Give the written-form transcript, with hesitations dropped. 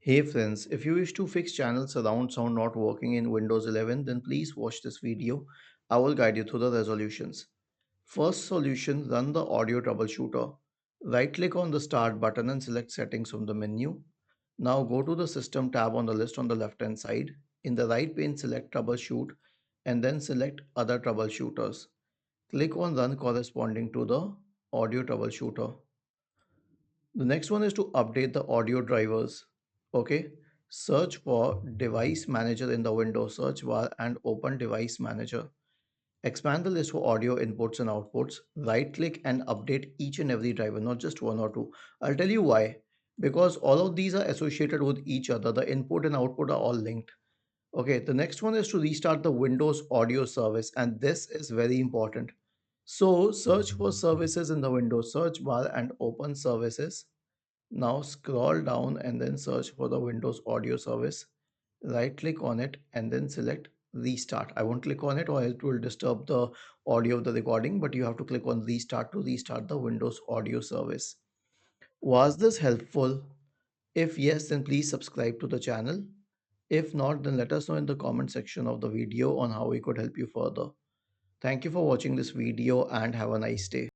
Hey friends, if you wish to fix channel surround sound not working in Windows 11, then please watch this video. I will guide you through the resolutions. First solution, run the audio troubleshooter. Right click on the start button and select settings from the menu. Now go to the system tab on the list on the left hand side. In the right pane, select troubleshoot and then select other troubleshooters. Click on run corresponding to the audio troubleshooter. The next one is to update the audio drivers. Okay, search for device manager in the Windows search bar and open device manager. Expand the list for audio inputs and outputs. Right click and update each and every driver, not just one or two. I'll tell you why. Because all of these are associated with each other. The input and output are all linked. Okay, the next one is to restart the Windows audio service, and this is very important. So search for services in the Windows search bar and open services. Now scroll down and then search for the Windows audio service. Right click on it and then select restart. I won't click on it or it will disturb the audio of the recording, but you have to click on restart to restart the Windows audio service. Was this helpful? If yes, then please subscribe to the channel. If not, then let us know in the comment section of the video on how we could help you further. Thank you for watching this video and have a nice day.